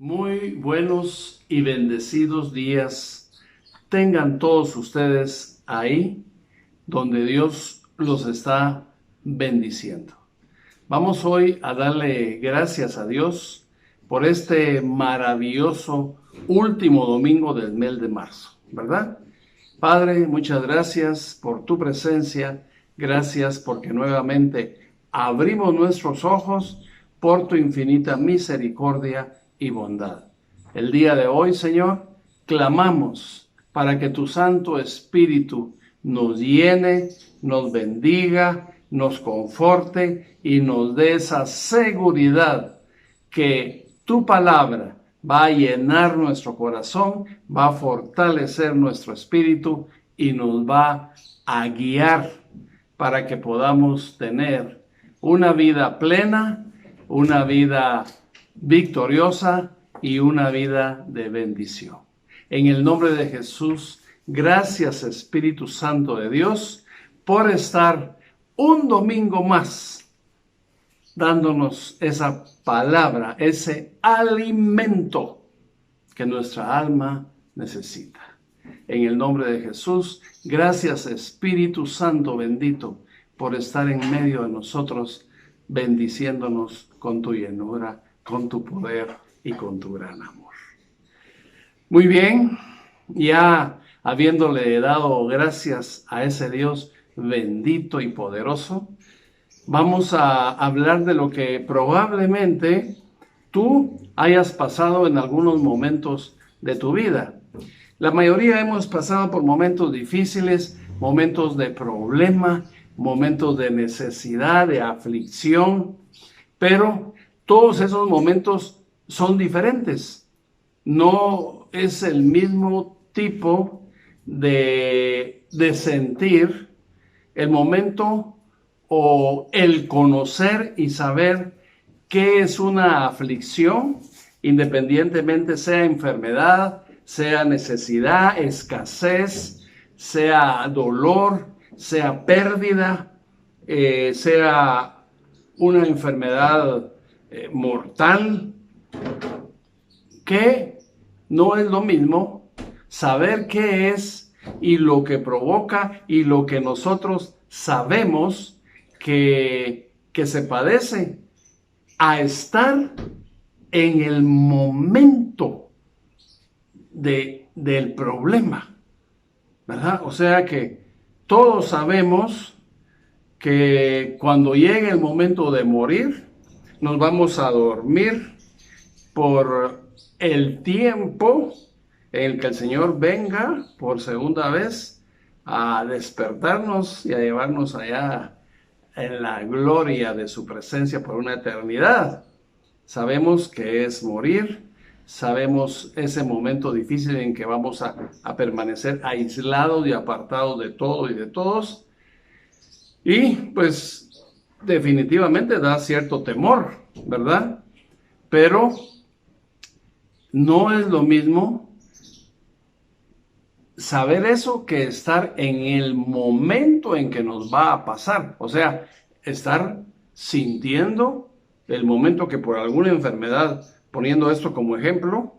Muy buenos y bendecidos días tengan todos ustedes ahí donde Dios los está bendiciendo. Vamos hoy a darle gracias a Dios por este maravilloso último domingo del mes de marzo, ¿verdad? Padre, muchas gracias por tu presencia, gracias porque nuevamente abrimos nuestros ojos por tu infinita misericordia y bondad. El día de hoy, Señor, clamamos para que tu Santo Espíritu nos llene, nos bendiga, nos conforte y nos dé esa seguridad que tu palabra va a llenar nuestro corazón, va a fortalecer nuestro espíritu y nos va a guiar para que podamos tener una vida plena, una vida victoriosa y una vida de bendición. En el nombre de Jesús, gracias Espíritu Santo de Dios por estar un domingo más dándonos esa palabra, ese alimento que nuestra alma necesita. En el nombre de Jesús, gracias Espíritu Santo bendito por estar en medio de nosotros, bendiciéndonos con tu llenura, con tu poder y con tu gran amor. Muy bien, ya habiéndole dado gracias a ese Dios bendito y poderoso, vamos a hablar de lo que probablemente tú hayas pasado en algunos momentos de tu vida. La mayoría hemos pasado por momentos difíciles, momentos de problema, momentos de necesidad, de aflicción, pero todos esos momentos son diferentes. No es el mismo tipo de sentir el momento o el conocer y saber qué es una aflicción, independientemente sea enfermedad, sea necesidad, escasez, sea dolor, sea pérdida, sea una enfermedad mortal, que no es lo mismo saber qué es y lo que provoca y lo que nosotros sabemos que se padece, a estar en el momento del problema, ¿verdad? O sea que todos sabemos que cuando llegue el momento de morir, nos vamos a dormir por el tiempo en el que el Señor venga por segunda vez a despertarnos y a llevarnos allá en la gloria de su presencia por una eternidad. Sabemos que es morir, sabemos ese momento difícil en que vamos a permanecer aislados y apartados de todo y de todos. Y pues definitivamente da cierto temor, ¿verdad? Pero no es lo mismo saber eso que estar en el momento en que nos va a pasar. O sea, estar sintiendo el momento que por alguna enfermedad, poniendo esto como ejemplo,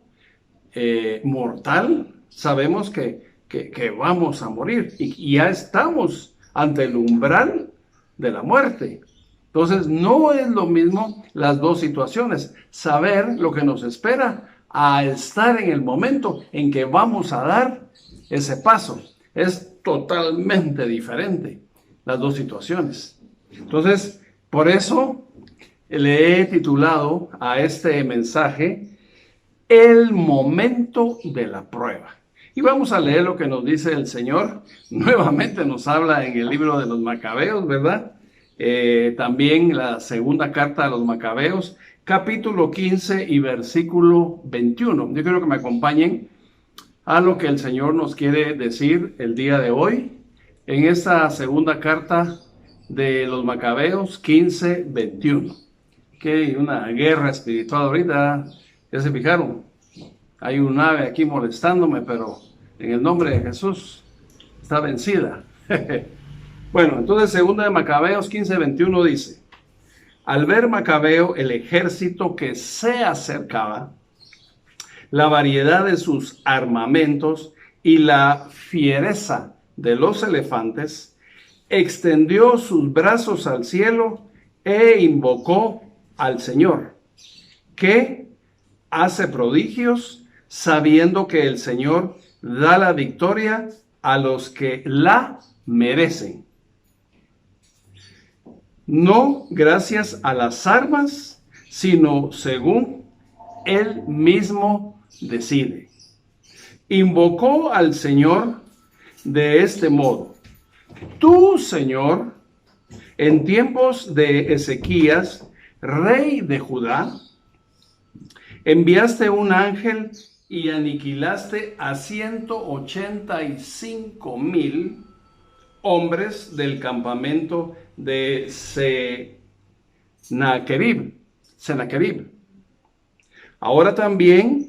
mortal, sabemos que vamos a morir y ya estamos ante el umbral de la muerte. Entonces, no es lo mismo las dos situaciones. Saber lo que nos espera a estar en el momento en que vamos a dar ese paso. Es totalmente diferente las dos situaciones. Entonces, por eso le he titulado a este mensaje El momento de la prueba. Y vamos a leer lo que nos dice el Señor. Nuevamente nos habla en el libro de los Macabeos, ¿verdad? También la segunda carta a los Macabeos, capítulo 15 y versículo 21. Yo quiero que me acompañen a lo que el Señor nos quiere decir el día de hoy en esta segunda carta de los Macabeos 15, 21. Que hay una guerra espiritual ahorita, ¿ya se fijaron? Hay un ave aquí molestándome, pero en el nombre de Jesús está vencida. Bueno, entonces segunda de Macabeos 15, 21 dice: Al ver Macabeo el ejército que se acercaba, la variedad de sus armamentos y la fiereza de los elefantes, extendió sus brazos al cielo e invocó al Señor, que hace prodigios, sabiendo que el Señor da la victoria a los que la merecen. No gracias a las armas, sino según Él mismo decide. Invocó al Señor de este modo: Tú, Señor, en tiempos de Ezequías, rey de Judá, enviaste un ángel y aniquilaste a 185,000 hombres del campamento de Sennacherib. Ahora también,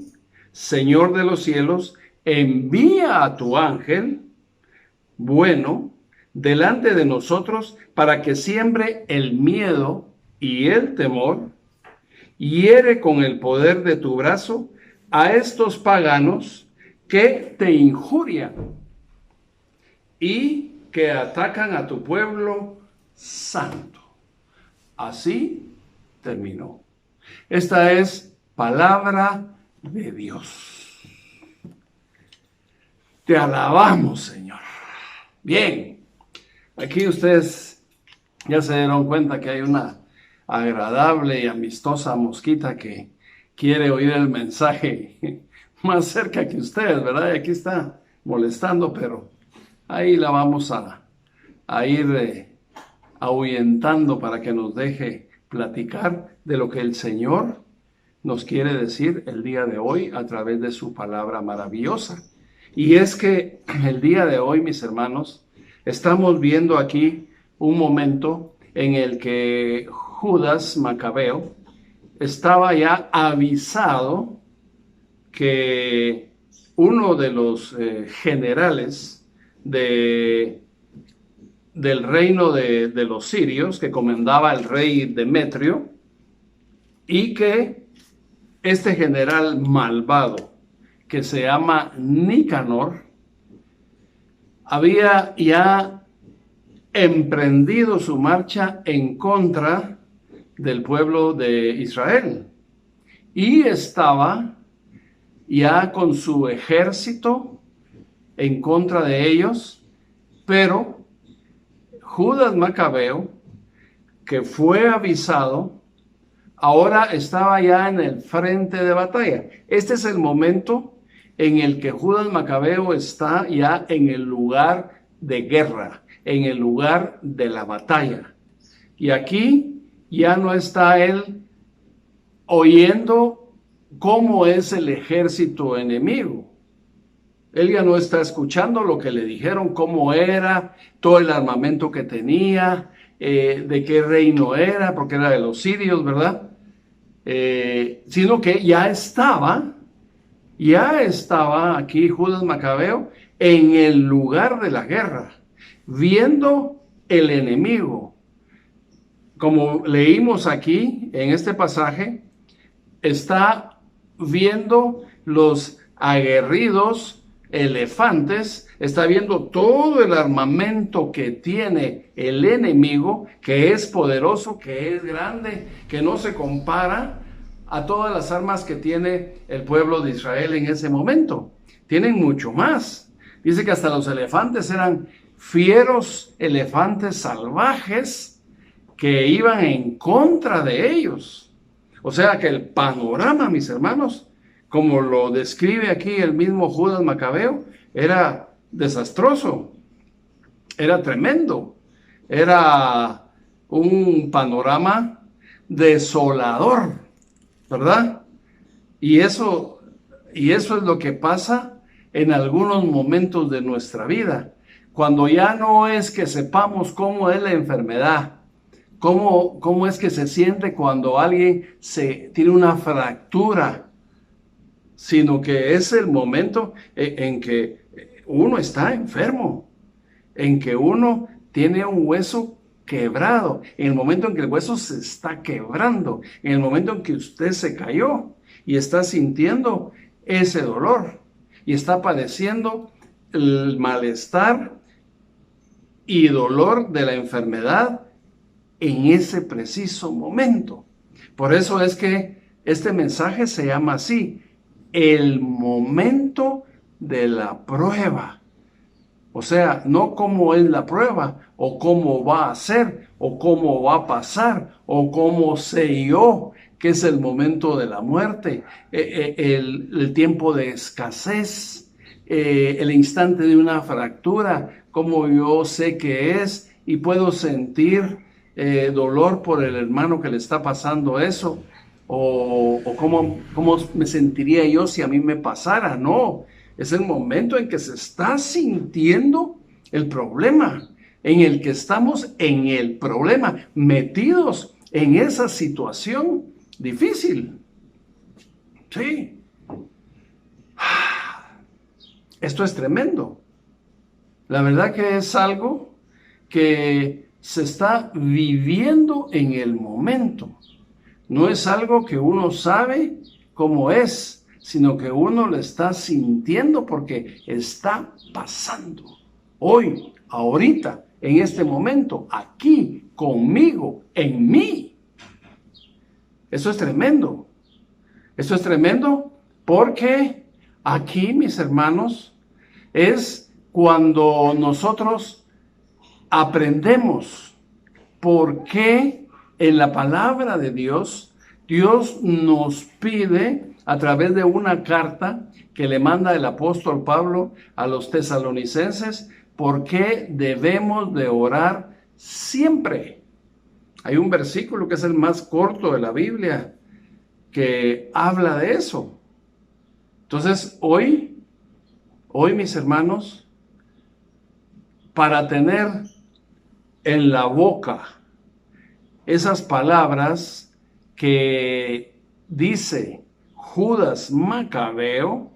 Señor de los cielos, envía a tu ángel bueno delante de nosotros para que siembre el miedo y el temor, hiere con el poder de tu brazo a estos paganos que te injurian y que atacan a tu pueblo santo. Así terminó. Esta es palabra de Dios. Te alabamos, Señor. Bien, aquí ustedes ya se dieron cuenta que hay una agradable y amistosa mosquita que quiere oír el mensaje más cerca que ustedes, ¿verdad? Y aquí está molestando, pero ahí la vamos a ir ahuyentando para que nos deje platicar de lo que el Señor nos quiere decir el día de hoy a través de su palabra maravillosa. Y es que el día de hoy, mis hermanos, estamos viendo aquí un momento en el que Judas Macabeo estaba ya avisado que uno de los generales del reino de los sirios, que comandaba el rey Demetrio, y que este general malvado, que se llama Nicanor, había ya emprendido su marcha en contra del pueblo de Israel y estaba ya con su ejército en contra de ellos, pero Judas Macabeo, que fue avisado, ahora estaba ya en el frente de batalla. Este es el momento en el que Judas Macabeo está ya en el lugar de guerra, en el lugar de la batalla. Y aquí ya no está él oyendo cómo es el ejército enemigo. Él ya no está escuchando lo que le dijeron, cómo era, todo el armamento que tenía, de qué reino era, porque era de los sirios, ¿verdad? Sino que ya estaba aquí Judas Macabeo en el lugar de la guerra, viendo el enemigo. Como leímos aquí en este pasaje, está viendo los aguerridos elefantes, está viendo todo el armamento que tiene el enemigo, que es poderoso, que es grande, que no se compara a todas las armas que tiene el pueblo de Israel en ese momento. Tienen mucho más. Dice que hasta los elefantes eran fieros elefantes salvajes que iban en contra de ellos. O sea que el panorama, mis hermanos, como lo describe aquí el mismo Judas Macabeo, era desastroso, era tremendo, era un panorama desolador, ¿verdad? Y eso es lo que pasa en algunos momentos de nuestra vida, cuando ya no es que sepamos cómo es la enfermedad, cómo es que se siente cuando alguien tiene una fractura, sino que es el momento en que uno está enfermo, en que uno tiene un hueso quebrado, en el momento en que el hueso se está quebrando, en el momento en que usted se cayó y está sintiendo ese dolor y está padeciendo el malestar y dolor de la enfermedad en ese preciso momento. Por eso es que este mensaje se llama así, el momento de la prueba. O sea, no cómo es la prueba, o cómo va a ser, o cómo va a pasar, o cómo sé yo que es el momento de la muerte, el tiempo de escasez, el instante de una fractura, como yo sé que es y puedo sentir dolor por el hermano que le está pasando eso, o cómo me sentiría yo si a mí me pasara. No, es el momento en que se está sintiendo el problema, en el que estamos en el problema, metidos en esa situación difícil. Sí. Esto es tremendo. La verdad que es algo que se está viviendo en el momento. No es algo que uno sabe cómo es, sino que uno lo está sintiendo porque está pasando. Hoy, ahorita, en este momento, aquí, conmigo, en mí. Eso es tremendo. Eso es tremendo porque aquí, mis hermanos, es cuando nosotros aprendemos por qué en la palabra de Dios, Dios nos pide a través de una carta que le manda el apóstol Pablo a los tesalonicenses, por qué debemos de orar siempre. Hay un versículo que es el más corto de la Biblia que habla de eso. Entonces, hoy mis hermanos, para tener en la boca esas palabras que dice Judas Macabeo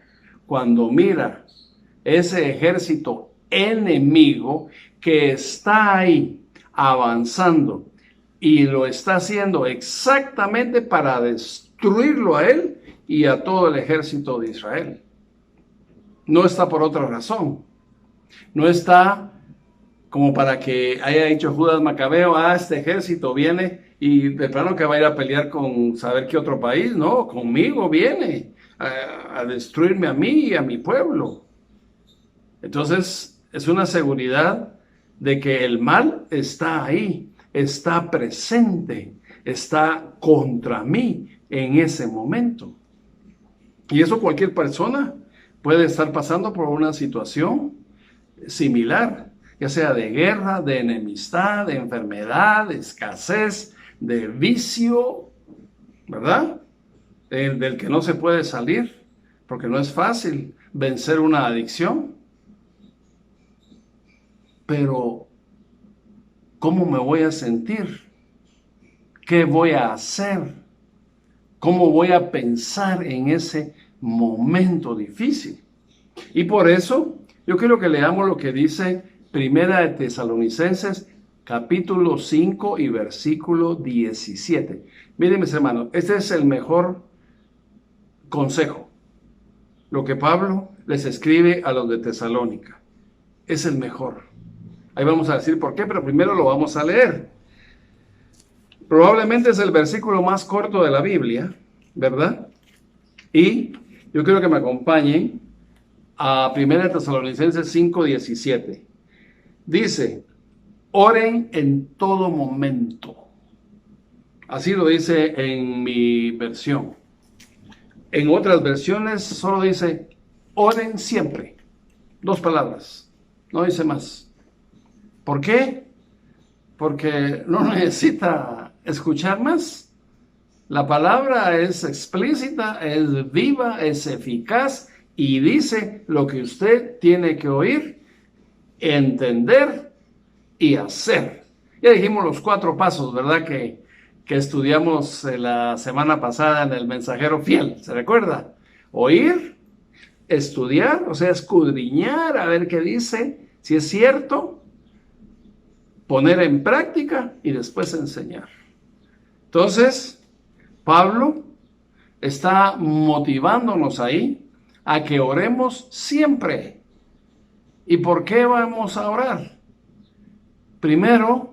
cuando mira ese ejército enemigo que está ahí avanzando y lo está haciendo exactamente para destruirlo a él y a todo el ejército de Israel. No está por otra razón. No está como para que haya dicho Judas Macabeo, este ejército viene y de plano que va a ir a pelear con saber qué otro país. No, conmigo viene a destruirme a mí y a mi pueblo. Entonces es una seguridad de que el mal está ahí, está presente, está contra mí en ese momento. Y eso cualquier persona puede estar pasando por una situación similar, ya sea de guerra, de enemistad, de enfermedad, de escasez, de vicio, ¿verdad? Del que no se puede salir, porque no es fácil vencer una adicción. Pero, ¿cómo me voy a sentir? ¿Qué voy a hacer? ¿Cómo voy a pensar en ese momento difícil? Y por eso, yo quiero que leamos lo que dice Primera de Tesalonicenses, capítulo 5 y versículo 17. Miren, mis hermanos, este es el mejor consejo. Lo que Pablo les escribe a los de Tesalónica. Es el mejor. Ahí vamos a decir por qué, pero primero lo vamos a leer. Probablemente es el versículo más corto de la Biblia, ¿verdad? Y yo quiero que me acompañen a 1 Tesalonicenses 5:17. Dice, oren en todo momento. Así lo dice en mi versión. En otras versiones solo dice, oren siempre. 2 palabras, no dice más. ¿Por qué? Porque no necesita escuchar más. La palabra es explícita, es viva, es eficaz y dice lo que usted tiene que oír, entender y hacer. Ya dijimos los 4 pasos, ¿verdad? Que estudiamos la semana pasada en el Mensajero Fiel. ¿Se recuerda? Oír, estudiar, o sea, escudriñar, a ver qué dice, si es cierto, poner en práctica y después enseñar. Entonces, Pablo está motivándonos ahí a que oremos siempre. ¿Y por qué vamos a orar? Primero,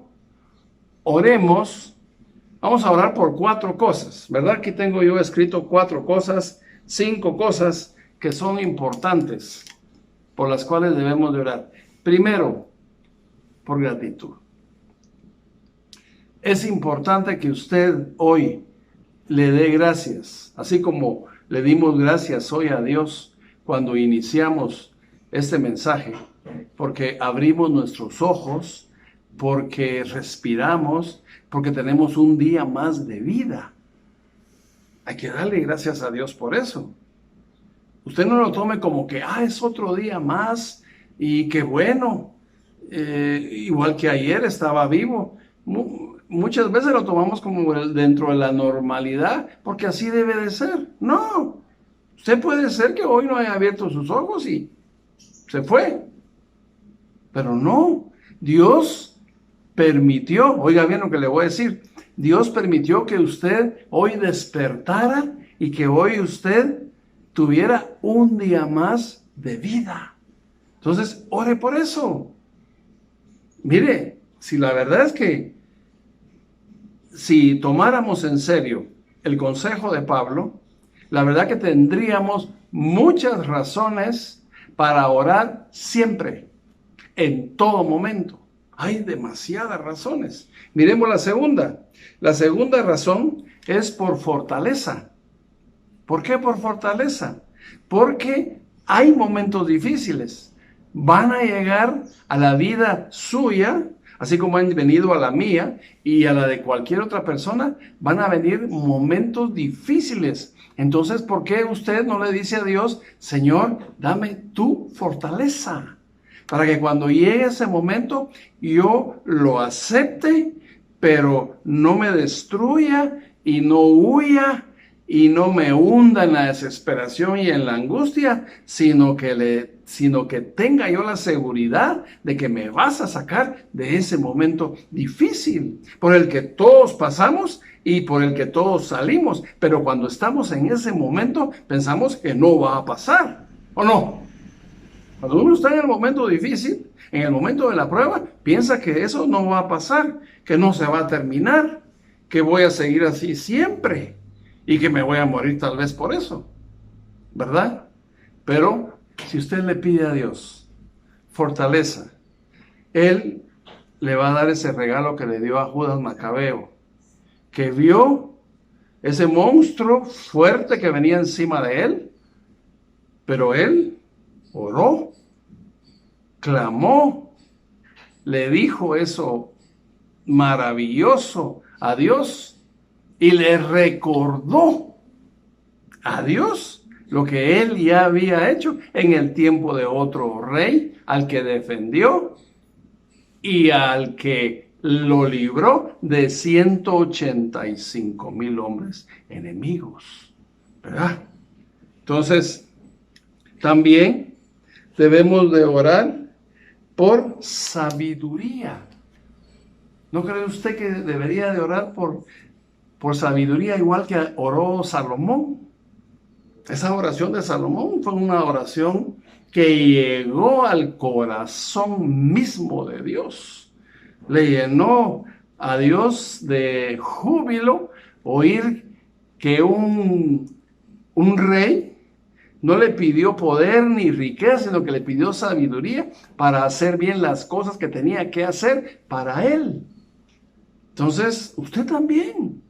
vamos a orar por 4 cosas, ¿verdad? Aquí tengo yo escrito 4 cosas, 5 cosas que son importantes por las cuales debemos de orar. Primero, por gratitud. Es importante que usted hoy le dé gracias, así como le dimos gracias hoy a Dios cuando iniciamos este mensaje, porque abrimos nuestros ojos, porque respiramos, porque tenemos un día más de vida. Hay que darle gracias a Dios por eso. Usted no lo tome como que, es otro día más y qué bueno, igual que ayer estaba vivo. Muchas veces lo tomamos como dentro de la normalidad, porque así debe de ser. No, usted puede ser que hoy no haya abierto sus ojos y se fue. Pero no, Dios permitió, oiga bien lo que le voy a decir, Dios permitió que usted hoy despertara y que hoy usted tuviera un día más de vida. Entonces, ore por eso. Mire, si la verdad es que si tomáramos en serio el consejo de Pablo, la verdad que tendríamos muchas razones para orar siempre, en todo momento. Hay demasiadas razones. Miremos la segunda. La segunda razón es por fortaleza. ¿Por qué por fortaleza? Porque hay momentos difíciles. Van a llegar a la vida suya, así como han venido a la mía y a la de cualquier otra persona, van a venir momentos difíciles. Entonces, ¿por qué usted no le dice a Dios, Señor, dame tu fortaleza? Para que cuando llegue ese momento, yo lo acepte, pero no me destruya y no huya y no me hunda en la desesperación y en la angustia, sino que tenga yo la seguridad de que me vas a sacar de ese momento difícil, por el que todos pasamos y por el que todos salimos, pero cuando estamos en ese momento pensamos que no va a pasar, ¿o no? Cuando uno está en el momento difícil, en el momento de la prueba, piensa que eso no va a pasar, que no se va a terminar, que voy a seguir así siempre y que me voy a morir tal vez por eso, ¿verdad? Pero si usted le pide a Dios fortaleza, Él le va a dar ese regalo que le dio a Judas Macabeo, que vio ese monstruo fuerte que venía encima de él, pero él oró, clamó, le dijo eso maravilloso a Dios y le recordó a Dios lo que él ya había hecho en el tiempo de otro rey al que defendió y al que lo libró de 185,000 hombres enemigos, ¿verdad? Entonces, también debemos de orar por sabiduría. ¿No cree usted que debería de orar por sabiduría igual que oró Salomón? Esa oración de Salomón fue una oración que llegó al corazón mismo de Dios. Le llenó a Dios de júbilo oír que un rey no le pidió poder ni riqueza, sino que le pidió sabiduría para hacer bien las cosas que tenía que hacer para él. Entonces, usted también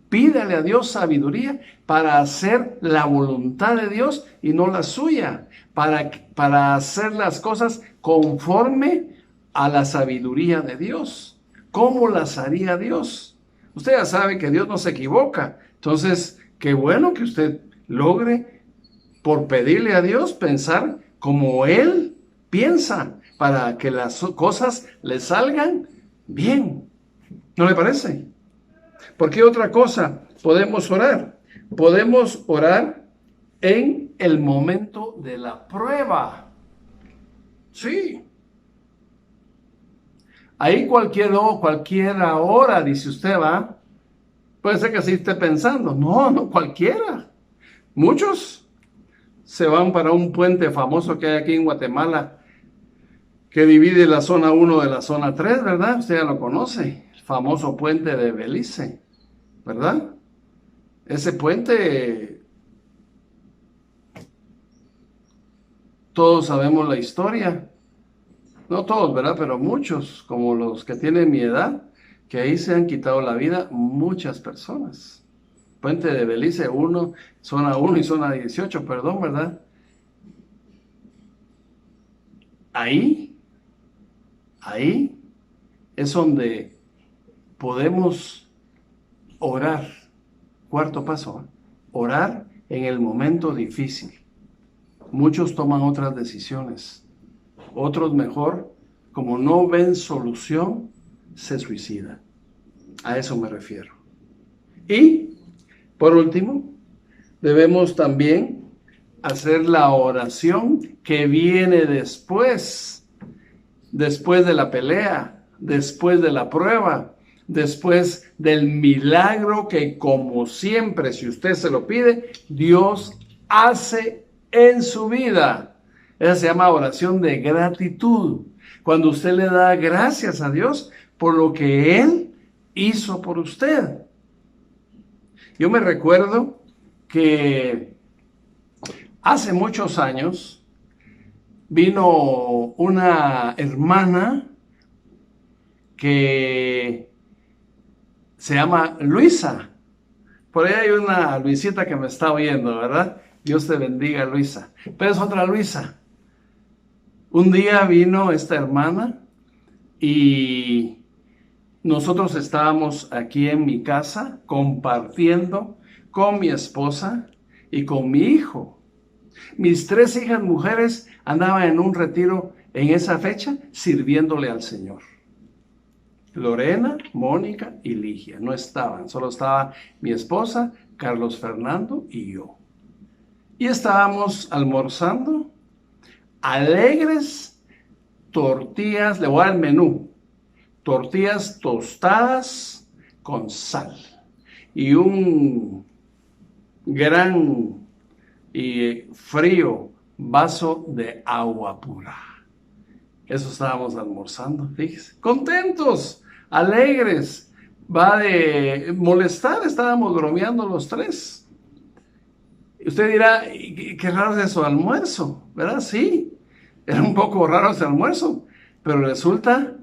pídale a Dios sabiduría para hacer la voluntad de Dios y no la suya, para hacer las cosas conforme a la sabiduría de Dios. ¿Cómo las haría Dios? Usted ya sabe que Dios no se equivoca. Entonces, qué bueno que usted logre, por pedirle a Dios, pensar como Él piensa, para que las cosas le salgan bien. ¿No le parece? ¿Por qué otra cosa podemos orar? Podemos orar en el momento de la prueba. Sí. Ahí cualquiera hora, dice usted, va. Puede ser que así esté pensando. No, cualquiera. Muchos se van para un puente famoso que hay aquí en Guatemala, que divide la zona 1 de la zona 3, ¿verdad? Usted ya lo conoce, el famoso puente de Belice, ¿verdad? Ese puente, todos sabemos la historia, no todos, ¿verdad? Pero muchos, como los que tienen mi edad, que ahí se han quitado la vida muchas personas. Puente de Belice 1, zona 1 y zona 18, perdón, ¿verdad? Ahí es donde podemos orar. Cuarto paso, orar en el momento difícil. Muchos toman otras decisiones. Otros mejor, como no ven solución, se suicidan. A eso me refiero. Y, por último, debemos también hacer la oración que viene después de la pelea, después de la prueba, después del milagro que, como siempre, si usted se lo pide, Dios hace en su vida. Esa se llama oración de gratitud. Cuando usted le da gracias a Dios por lo que Él hizo por usted. Yo me recuerdo que hace muchos años vino una hermana que se llama Luisa. Por ahí hay una Luisita que me está oyendo, ¿verdad? Dios te bendiga, Luisa. Pero es otra Luisa. Un día vino esta hermana y nosotros estábamos aquí en mi casa compartiendo con mi esposa y con mi hijo. Mis 3 hijas mujeres andaban en un retiro en esa fecha sirviéndole al Señor. Lorena, Mónica y Ligia no estaban, solo estaba mi esposa, Carlos Fernando y yo. Y estábamos almorzando alegres, tortillas, le voy a dar el menú, tortillas tostadas con sal y un gran y frío vaso de agua pura. Eso estábamos almorzando, fíjese, contentos, alegres, va de molestar, estábamos bromeando los 3. Usted dirá, qué raro es eso, almuerzo, ¿verdad? Sí, era un poco raro ese almuerzo, pero resulta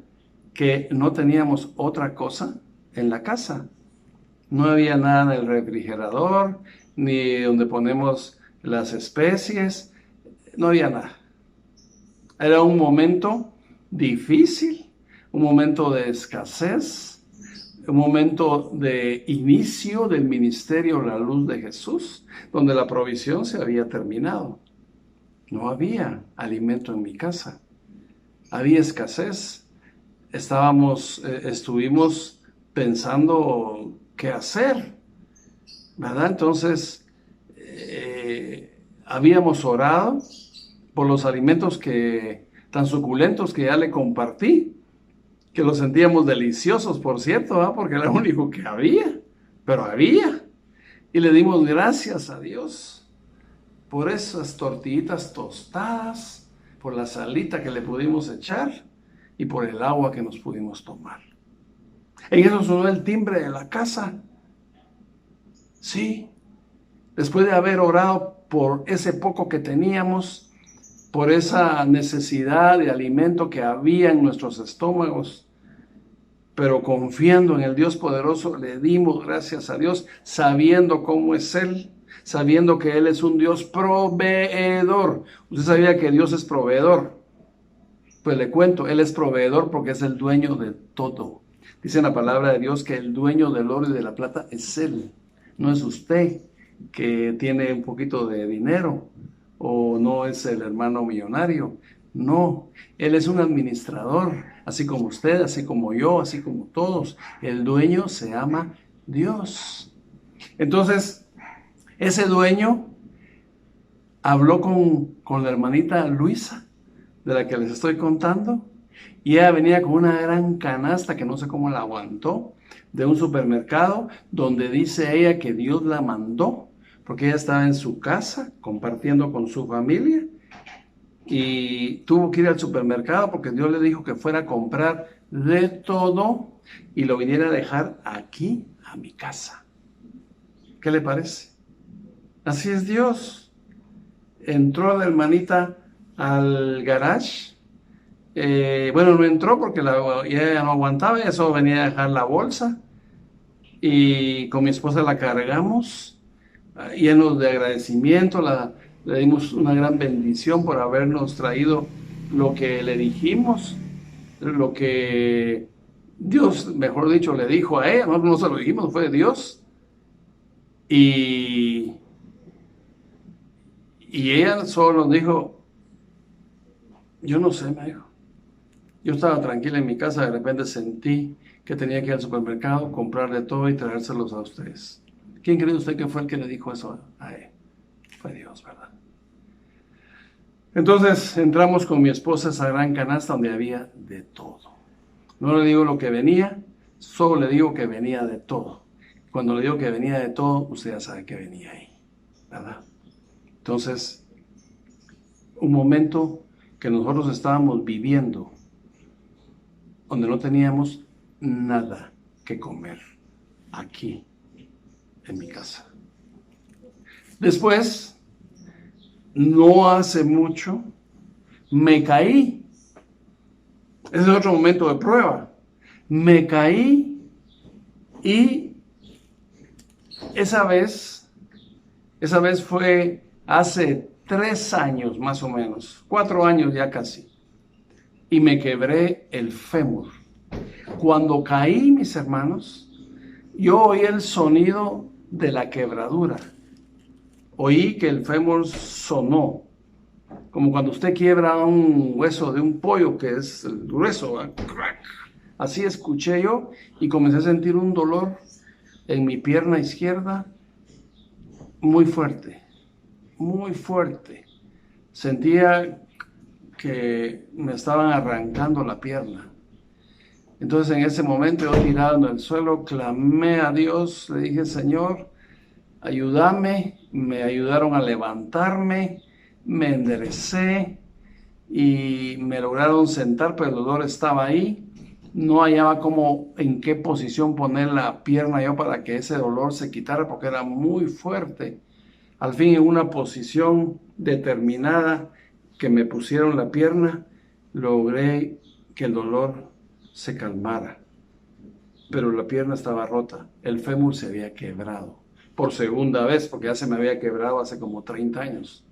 que no teníamos otra cosa en la casa. No había nada en el refrigerador, ni donde ponemos las especies, no había nada. Era un momento difícil, un momento de escasez, un momento de inicio del ministerio La Luz de Jesús, donde la provisión se había terminado. No había alimento en mi casa, había escasez. Estuvimos pensando qué hacer, ¿verdad? Entonces, habíamos orado por los alimentos tan suculentos que ya le compartí, que los sentíamos deliciosos, por cierto, ¿verdad? Porque era lo único que había, pero había. Y le dimos gracias a Dios por esas tortillitas tostadas, por la salita que le pudimos echar y por el agua que nos pudimos tomar. En eso sonó el timbre de la casa. Sí, después de haber orado por ese poco que teníamos, por esa necesidad de alimento que había en nuestros estómagos, pero confiando en el Dios poderoso, le dimos gracias a Dios, sabiendo cómo es Él, sabiendo que Él es un Dios proveedor. ¿Usted sabía que Dios es proveedor? Pues le cuento, Él es proveedor porque es el dueño de todo. Dice en la palabra de Dios que el dueño del oro y de la plata es Él, no es usted que tiene un poquito de dinero o no es el hermano millonario. No, Él es un administrador, así como usted, así como yo, así como todos. El dueño se llama Dios. Entonces, ese dueño habló con la hermanita Luisa, de la que les estoy contando, y ella venía con una gran canasta que no sé cómo la aguantó, de un supermercado, donde dice ella que Dios la mandó porque ella estaba en su casa compartiendo con su familia y tuvo que ir al supermercado porque Dios le dijo que fuera a comprar de todo y lo viniera a dejar aquí a mi casa. ¿Qué le parece? Así es Dios. Entró la hermanita al garage. Bueno, no entró porque ella no aguantaba, ella solo venía a dejar la bolsa y con mi esposa la cargamos, llenos de agradecimiento, le dimos una gran bendición por habernos traído lo que le dijimos, lo que Dios, mejor dicho, le dijo a ella, nosotros no se lo dijimos, fue Dios. Y ella solo nos dijo, yo no sé, me dijo. Yo estaba tranquila en mi casa, de repente sentí que tenía que ir al supermercado, comprar de todo y traérselos a ustedes. ¿Quién cree usted que fue el que le dijo eso a él? Fue Dios, ¿verdad? Entonces entramos con mi esposa a esa gran canasta donde había de todo. No le digo lo que venía, solo le digo que venía de todo. Cuando le digo que venía de todo, usted ya sabe que venía ahí, ¿verdad? Entonces, un momento que nosotros estábamos viviendo, donde no teníamos nada que comer, aquí, en mi casa. Después, no hace mucho, me caí. Ese es otro momento de prueba. Me caí y esa vez fue hace 3 años más o menos, 4 años ya casi, y me quebré el fémur. Cuando caí, mis hermanos, yo oí el sonido de la quebradura. Oí que el fémur sonó, como cuando usted quiebra un hueso de un pollo que es el grueso, crack. Así escuché yo y comencé a sentir un dolor en mi pierna izquierda muy fuerte, muy fuerte. Sentía que me estaban arrancando la pierna. Entonces en ese momento yo tirado en el suelo, clamé a Dios, le dije, Señor, ayúdame. Me ayudaron a levantarme, me enderecé y me lograron sentar, pero el dolor estaba ahí. No hallaba en qué posición poner la pierna yo para que ese dolor se quitara porque era muy fuerte. Al fin, en una posición determinada que me pusieron la pierna, logré que el dolor se calmara. Pero la pierna estaba rota, el fémur se había quebrado. Por segunda vez, porque ya se me había quebrado hace como 30 años.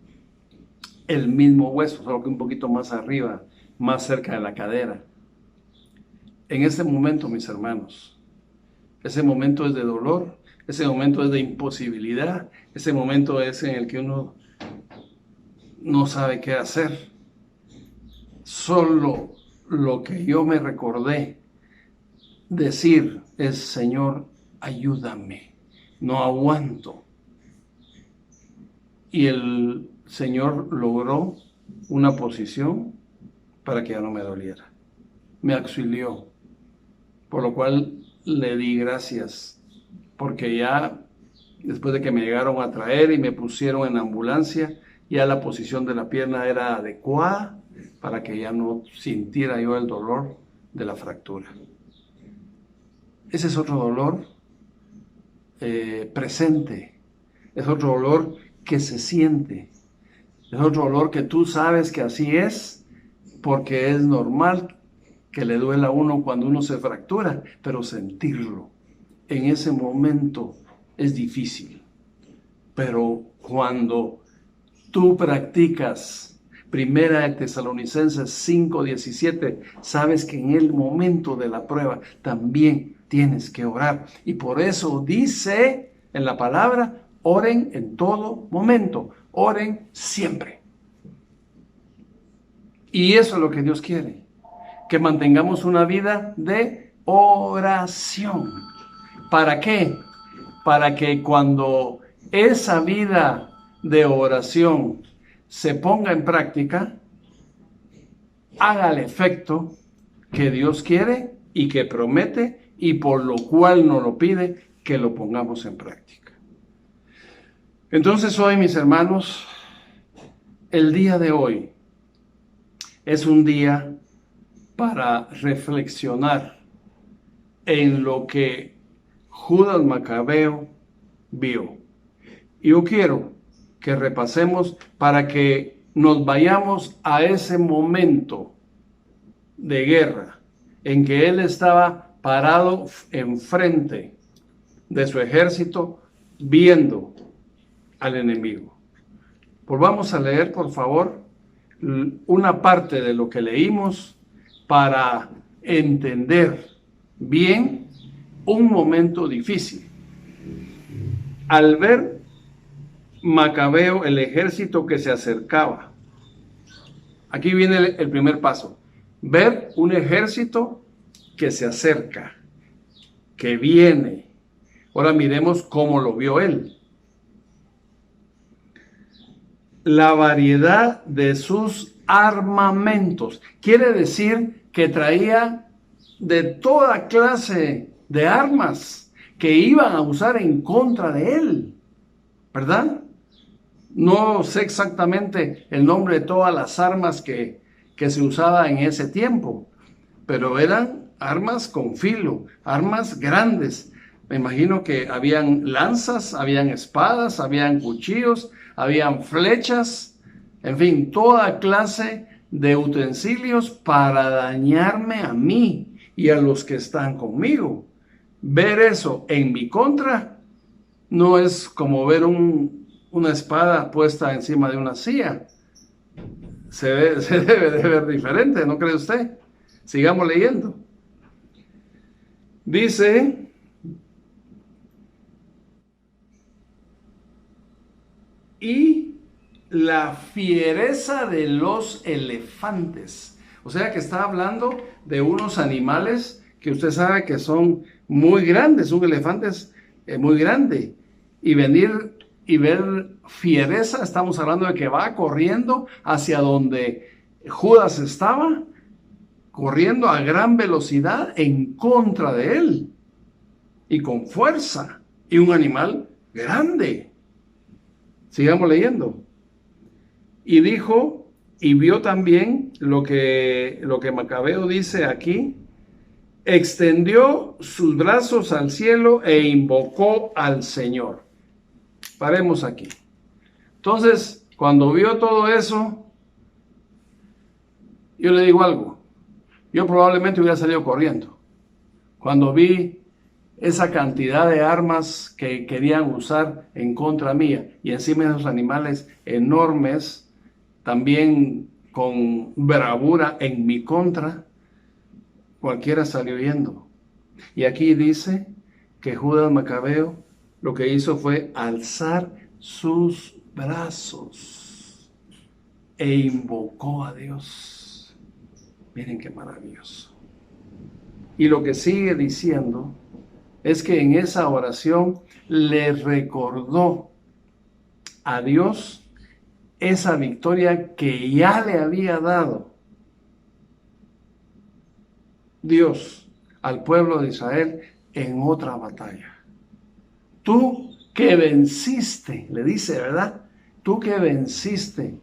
El mismo hueso, solo que un poquito más arriba, más cerca de la cadera. En ese momento, mis hermanos, ese momento es de dolor, ese momento es de imposibilidad, ese momento es en el que uno no sabe qué hacer. Solo lo que yo me recordé decir es, Señor, ayúdame, no aguanto. Y el Señor logró una posición para que ya no me doliera. Me auxilió, por lo cual le di gracias, porque ya después de que me llegaron a traer y me pusieron en ambulancia, ya la posición de la pierna era adecuada para que ya no sintiera yo el dolor de la fractura. Ese es otro dolor presente, es otro dolor que se siente, es otro dolor que tú sabes que así es, porque es normal que le duela a uno cuando uno se fractura, pero sentirlo en ese momento es difícil. Pero cuando tú practicas Primera de Tesalonicenses 5:17, sabes que en el momento de la prueba también tienes que orar. Y por eso dice en la palabra, oren en todo momento, oren siempre. Y eso es lo que Dios quiere, que mantengamos una vida de oración. ¿Para qué? Para que cuando esa vida de oración se ponga en práctica, haga el efecto que Dios quiere y que promete y por lo cual nos lo pide que lo pongamos en práctica. Entonces hoy, mis hermanos, el día de hoy es un día para reflexionar en lo que Judas Macabeo vio. Y yo quiero que repasemos para que nos vayamos a ese momento de guerra en que él estaba parado enfrente de su ejército viendo al enemigo. Pues vamos a leer, por favor, una parte de lo que leímos para entender bien un momento difícil. Al ver Macabeo el ejército que se acercaba, aquí viene el primer paso, ver un ejército que se acerca, que viene. Ahora miremos cómo lo vio él. La variedad de sus armamentos. Quiere decir que traía de toda clase de armas que iban a usar en contra de él, ¿verdad? No sé exactamente el nombre de todas las armas que se usaba en ese tiempo, pero eran armas con filo, armas grandes. Me imagino que habían lanzas, habían espadas, habían cuchillos, habían flechas, en fin, toda clase de utensilios para dañarme a mí y a los que están conmigo. Ver eso en mi contra no es como ver una espada puesta encima de una silla. Se debe de ver diferente, ¿no cree usted? Sigamos leyendo. Dice, y la fiereza de los elefantes. O sea que está hablando de unos animales que usted sabe que son muy grandes. Un elefante es muy grande. Y venir y ver fiereza, estamos hablando de que va corriendo hacia donde Judas estaba, corriendo a gran velocidad en contra de él. Y con fuerza. Y un animal grande. Sigamos leyendo. Y dijo, y vio también lo que Macabeo dice aquí, extendió sus brazos al cielo e invocó al Señor. Paremos aquí. Entonces, cuando vio todo eso, yo le digo algo. Yo probablemente hubiera salido corriendo. Cuando vi esa cantidad de armas que querían usar en contra mía y encima de esos animales enormes, también con bravura en mi contra, cualquiera salió huyendo. Y aquí dice que Judas Macabeo lo que hizo fue alzar sus brazos e invocó a Dios. Miren qué maravilloso. Y lo que sigue diciendo es que en esa oración le recordó a Dios esa victoria que ya le había dado Dios al pueblo de Israel en otra batalla. Tú que venciste, le dice, ¿verdad? Tú que venciste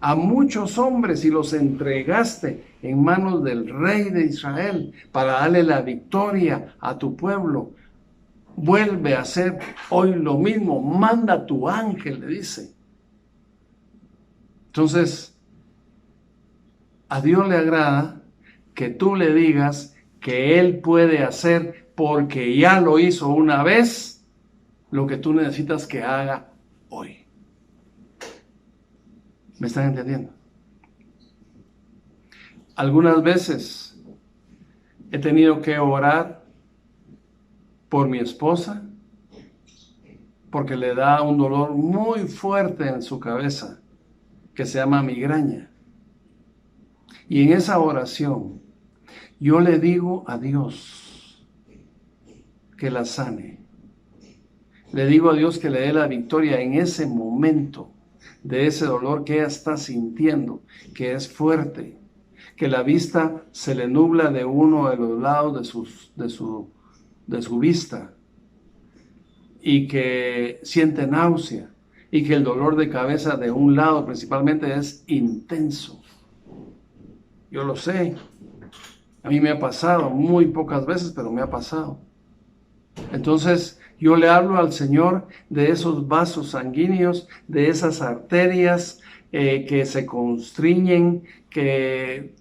a muchos hombres y los entregaste en manos del rey de Israel para darle la victoria a tu pueblo. Vuelve a hacer hoy lo mismo, manda a tu ángel, le dice. Entonces, a Dios le agrada que tú le digas que Él puede hacer, porque ya lo hizo una vez, lo que tú necesitas que haga hoy. ¿Me están entendiendo? Algunas veces he tenido que orar por mi esposa porque le da un dolor muy fuerte en su cabeza que se llama migraña. Y en esa oración yo le digo a Dios que la sane. Le digo a Dios que le dé la victoria en ese momento de ese dolor que ella está sintiendo, que es fuerte, que la vista se le nubla de uno de los lados de su vista y que siente náusea y que el dolor de cabeza de un lado principalmente es intenso. Yo lo sé. A mí me ha pasado, muy pocas veces, pero me ha pasado. Entonces, yo le hablo al Señor de esos vasos sanguíneos, de esas arterias que se constriñen, que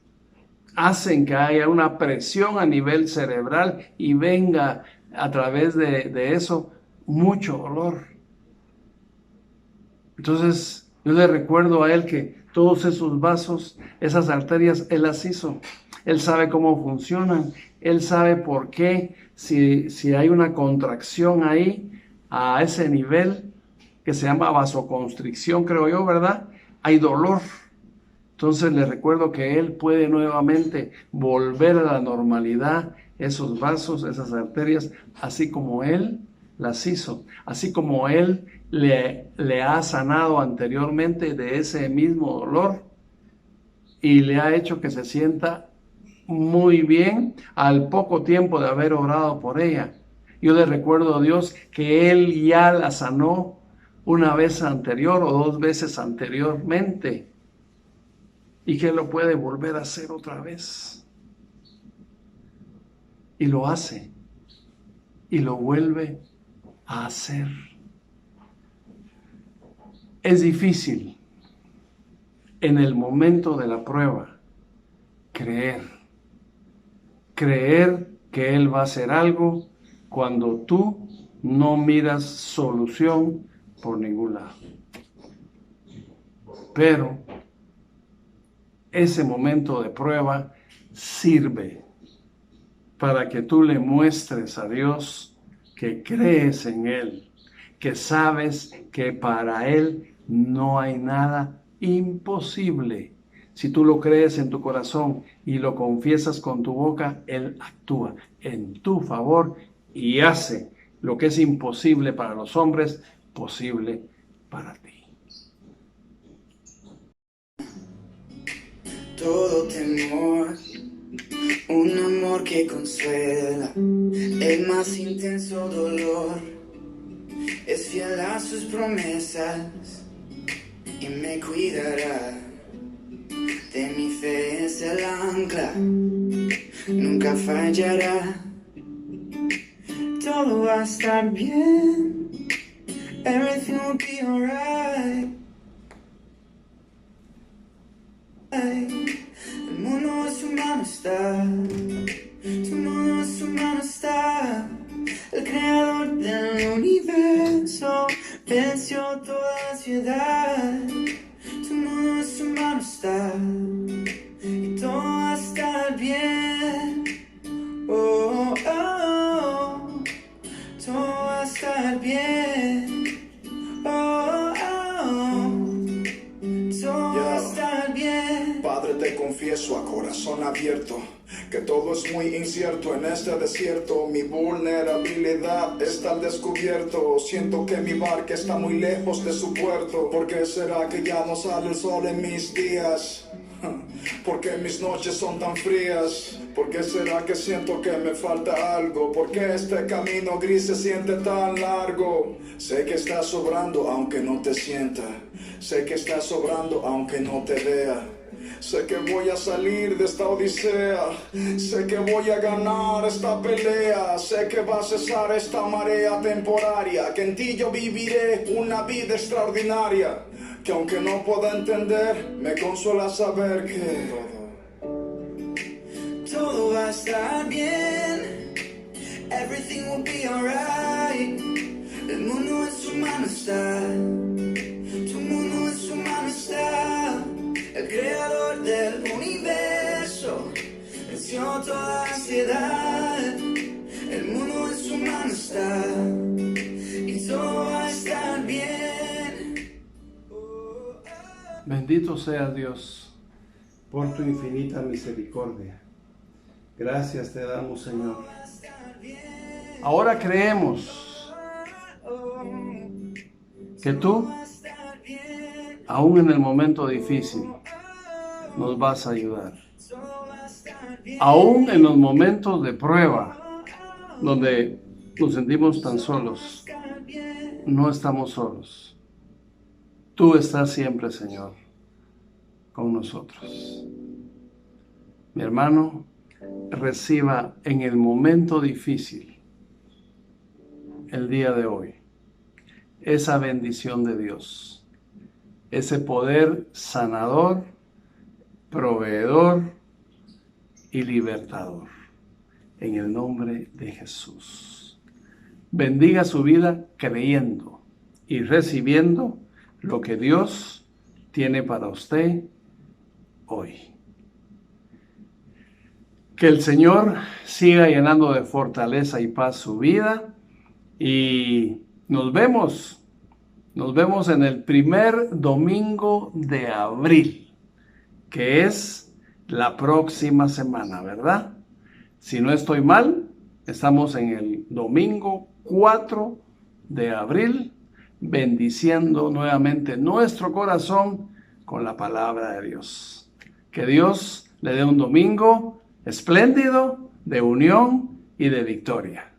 hacen que haya una presión a nivel cerebral y venga a través de eso mucho dolor. Entonces, yo le recuerdo a Él que todos esos vasos, esas arterias, Él las hizo. Él sabe cómo funcionan. Él sabe por qué, si hay una contracción ahí, a ese nivel, que se llama vasoconstricción, creo yo, ¿verdad? Hay dolor. Entonces le recuerdo que Él puede nuevamente volver a la normalidad esos vasos, esas arterias, así como Él las hizo, así como Él le ha sanado anteriormente de ese mismo dolor y le ha hecho que se sienta muy bien al poco tiempo de haber orado por ella. Yo le recuerdo a Dios que Él ya la sanó una vez anterior o dos veces anteriormente y que Él lo puede volver a hacer otra vez. Y lo hace y lo vuelve a hacer. Es difícil en el momento de la prueba creer que Él va a hacer algo cuando tú no miras solución por ningún lado. Pero ese momento de prueba sirve para que tú le muestres a Dios que crees en Él, que sabes que para Él no hay nada imposible. Si tú lo crees en tu corazón y lo confiesas con tu boca, Él actúa en tu favor y hace lo que es imposible para los hombres, posible para ti. Todo temor, un amor que consuela, el más intenso dolor, es fiel a sus promesas y me cuidará. De mi fe es el ancla, nunca fallará. Todo va a estar bien, everything will be alright. El mundo a su mano está, tu mundo a su mano está. El creador del universo venció toda ansiedad. Tu mundo a su mano está y todo va a estar bien. Oh, oh, oh. Todo va a estar bien. Oh, oh, oh. Todo va a estar bien. Padre, te confieso a corazón abierto que todo es muy incierto en este desierto. Mi vulnerabilidad está al descubierto. Siento que mi barca está muy lejos de su puerto. ¿Por qué será que ya no sale el sol en mis días? ¿Por qué mis noches son tan frías? ¿Por qué será que siento que me falta algo? ¿Por qué este camino gris se siente tan largo? Sé que estás sobrando aunque no te sienta. Sé que estás sobrando aunque no te vea. Sé que voy a salir de esta odisea. Sé que voy a ganar esta pelea. Sé que va a cesar esta marea temporaria. Que en ti yo viviré una vida extraordinaria. Que aunque no pueda entender, me consuela saber que todo va a estar bien. Everything will be alright. El mundo en su mano está. Tu mundo en su mano está. El creador del universo venció toda ansiedad. El mundo en su mano está y todo va a estar bien. Bendito sea Dios por tu infinita misericordia. Gracias te damos, Señor. Ahora creemos que tú, aún en el momento difícil, nos vas a ayudar. Aún en los momentos de prueba, donde nos sentimos tan solos, no estamos solos. Tú estás siempre, Señor, con nosotros. Mi hermano, reciba en el momento difícil, el día de hoy, esa bendición de Dios, ese poder sanador, proveedor y libertador, en el nombre de Jesús. Bendiga su vida creyendo y recibiendo lo que Dios tiene para usted hoy. Que el Señor siga llenando de fortaleza y paz su vida y nos vemos en el primer domingo de abril, que es la próxima semana, ¿verdad? Si no estoy mal, estamos en el domingo 4 de abril, bendiciendo nuevamente nuestro corazón con la palabra de Dios. Que Dios le dé un domingo espléndido de unión y de victoria.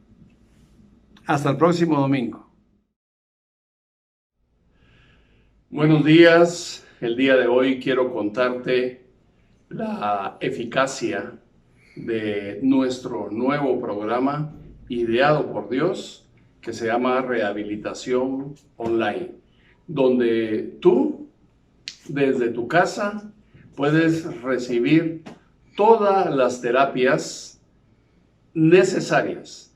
Hasta el próximo domingo. Buenos días. El día de hoy quiero contarte la eficacia de nuestro nuevo programa ideado por Dios que se llama Rehabilitación Online, donde tú desde tu casa puedes recibir todas las terapias necesarias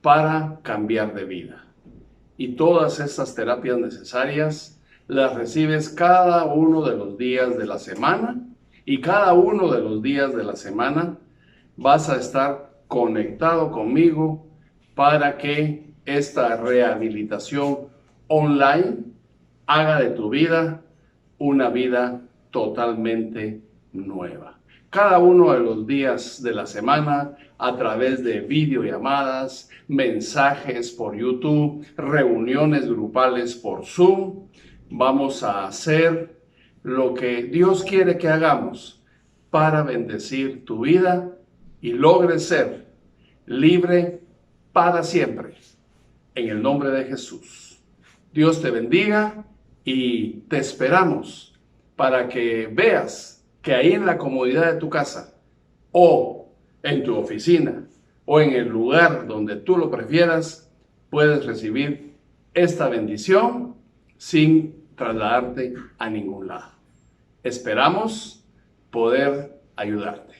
para cambiar de vida. Y todas estas terapias necesarias las recibes cada uno de los días de la semana, y cada uno de los días de la semana vas a estar conectado conmigo para que esta rehabilitación online haga de tu vida una vida totalmente nueva. Cada uno de los días de la semana, a través de videollamadas, mensajes por YouTube, reuniones grupales por Zoom, vamos a hacer lo que Dios quiere que hagamos para bendecir tu vida y logres ser libre para siempre. En el nombre de Jesús. Dios te bendiga y te esperamos para que veas que ahí en la comodidad de tu casa o en tu oficina o en el lugar donde tú lo prefieras, puedes recibir esta bendición sin trasladarte a ningún lado. Esperamos poder ayudarte.